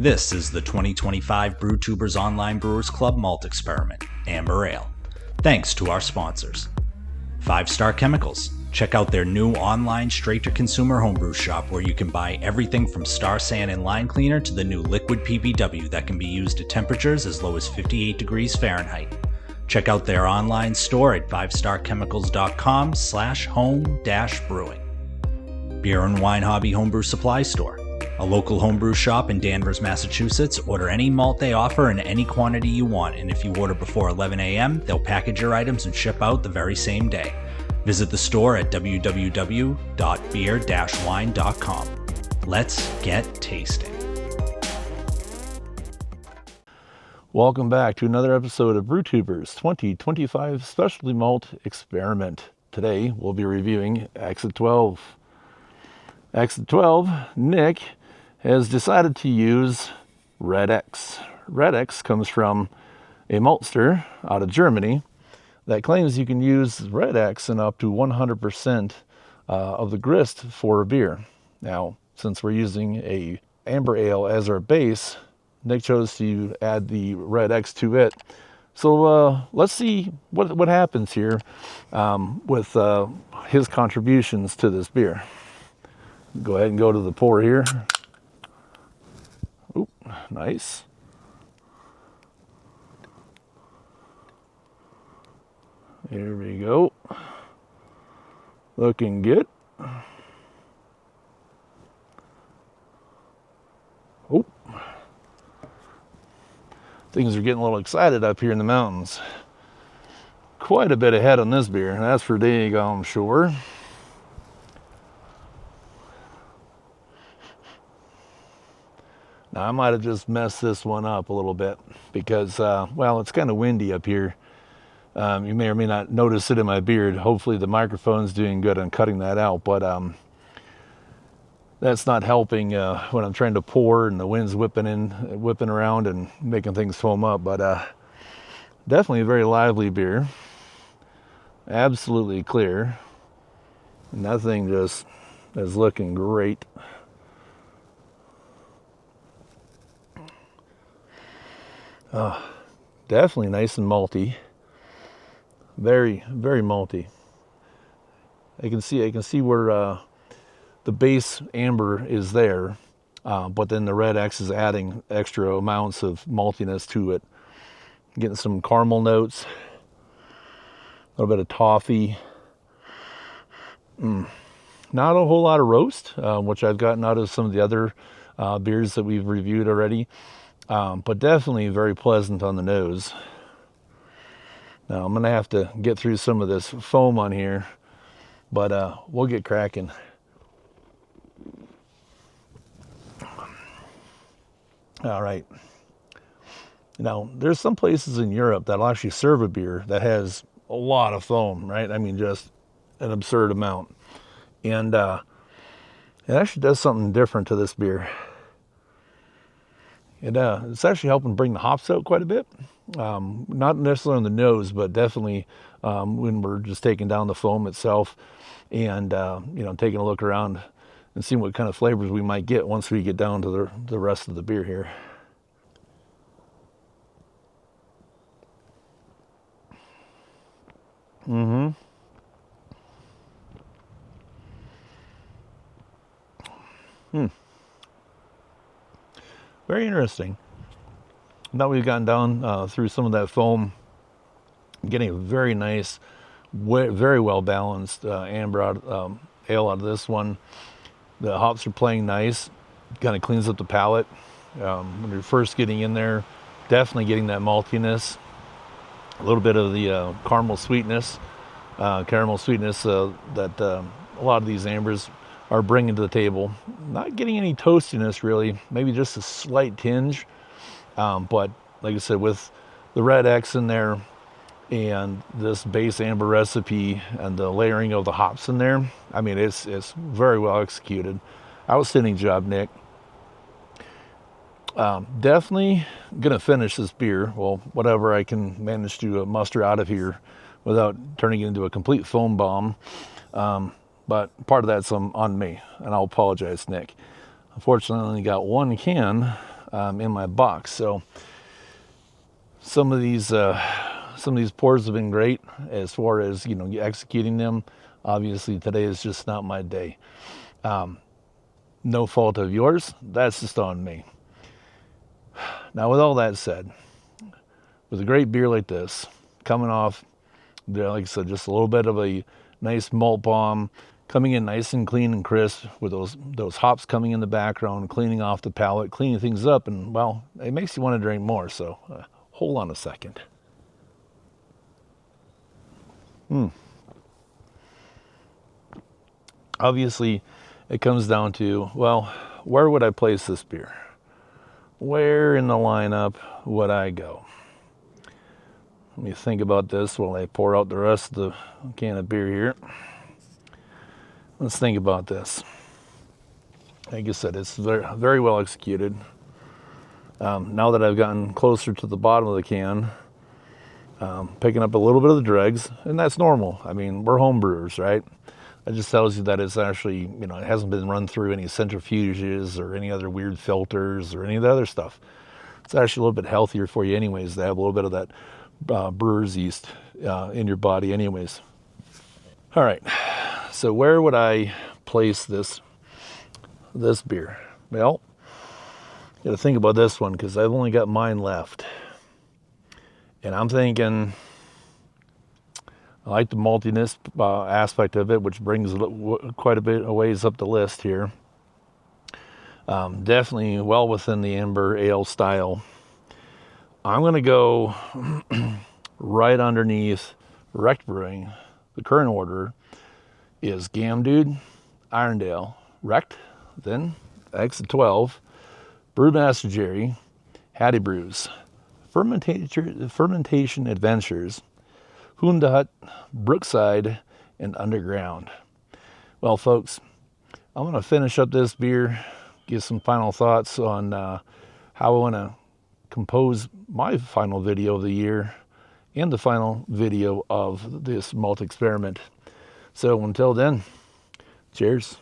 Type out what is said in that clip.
This is the 2025 Brewtubers Online Brewers Club Malt Experiment, Amber Ale. Thanks to our sponsors. 5 Star Chemicals. Check out their new online straight-to-consumer homebrew shop where you can buy everything from Star San and line cleaner to the new liquid PBW that can be used at temperatures as low as 58 degrees Fahrenheit. Check out their online store at 5starchemicals.com/home-brewing. Beer and Wine Hobby Homebrew Supply Store. A local homebrew shop in Danvers, Massachusetts. Order any malt they offer in any quantity you want, and if you order before 11 a.m., they'll package your items and ship out the very same day. Visit the store at www.beer-wine.com. Let's get tasting. Welcome back to another episode of Brewtubers 2025 Specialty Malt Experiment. Today we'll be reviewing Exit 12. Exit 12, Nick has decided to use Red X. Red X comes from a maltster out of Germany that claims you can use Red X in up to 100% of the grist for a beer. Now, since we're using a amber ale as our base, Nick chose to add the Red X to it. So let's see what happens here with his contributions to this beer. Go ahead and go to the pour here. Oop, nice. Here we go. Looking good. Oh. Things are getting a little excited up here in the mountains. Quite a bit ahead on this beer, that's for daggone sure. Now, I might have just messed this one up a little bit because, well, it's kind of windy up here. You may or may not notice it in my beard. Hopefully the microphone's doing good on cutting that out, but that's not helping when I'm trying to pour and the wind's whipping around and making things foam up. But definitely a very lively beer. Absolutely clear. And that thing just is looking great. Definitely nice and malty. Very, very malty. I can see where the base amber is there, but then the Red X is adding extra amounts of maltiness to it. Getting some caramel notes, a little bit of toffee. Not a whole lot of roast, which I've gotten out of some of the other beers that we've reviewed already. But definitely very pleasant on the nose. Now I'm gonna have to get through some of this foam on here, but we'll get cracking. All right. Now there's some places in Europe that'll actually serve a beer that has a lot of foam, right? I mean, just an absurd amount. And it actually does something different to this beer. It's actually helping bring the hops out quite a bit. Not necessarily on the nose, but definitely when we're just taking down the foam itself and taking a look around and seeing what kind of flavors we might get once we get down to the rest of the beer here. Very interesting. Now we've gotten down through some of that foam, getting a very nice, very well balanced amber ale out of this one. The hops are playing nice, kind of cleans up the palate. When you're first getting in there, definitely getting that maltiness, a little bit of the caramel sweetness that a lot of these ambers are bringing to the table. Not getting any toastiness really, maybe just a slight tinge. But like I said, with the Red X in there and this base amber recipe and the layering of the hops in there, I mean, it's very well executed. Outstanding job, Nick. Definitely gonna finish this beer. Well, whatever I can manage to muster out of here without turning it into a complete foam bomb. But part of that's on me, and I'll apologize, Nick. Unfortunately, I only got one can in my box. So some of these pours have been great as far as, executing them. Obviously today is just not my day. No fault of yours. That's just on me. Now, with all that said, with a great beer like this, coming off, like I said, just a little bit of a nice malt bomb, coming in nice and clean and crisp with those hops coming in the background, cleaning off the palate, cleaning things up, and, well, it makes you want to drink more. So hold on a second. Obviously, it comes down to, well, where would I place this beer? Where in the lineup would I go? Let me think about this while I pour out the rest of the can of beer here. Let's think about this. Like I said, it's very, very well executed. Now that I've gotten closer to the bottom of the can, picking up a little bit of the dregs, and that's normal. I mean, we're home brewers, right? That just tells you that it's actually, it hasn't been run through any centrifuges or any other weird filters or any of the other stuff. It's actually a little bit healthier for you anyways to have a little bit of that brewer's yeast in your body anyways. All right, so where would I place this beer? Well, got to think about this one because I've only got mine left. And I'm thinking, I like the maltiness aspect of it, which brings quite a bit of ways up the list here. Definitely well within the amber ale style. I'm going to go right underneath Wrecked Brewing. The current order is Gamdude, Irondale, Wrecked, then Exit 12, Brewmaster Jerry, Hattie Brews, Fermentation Adventures, Hoonda Hut, Brookside, and Underground. Well, folks, I'm going to finish up this beer, give some final thoughts on how I want to compose my final video of the year and the final video of this malt experiment. So until then, cheers.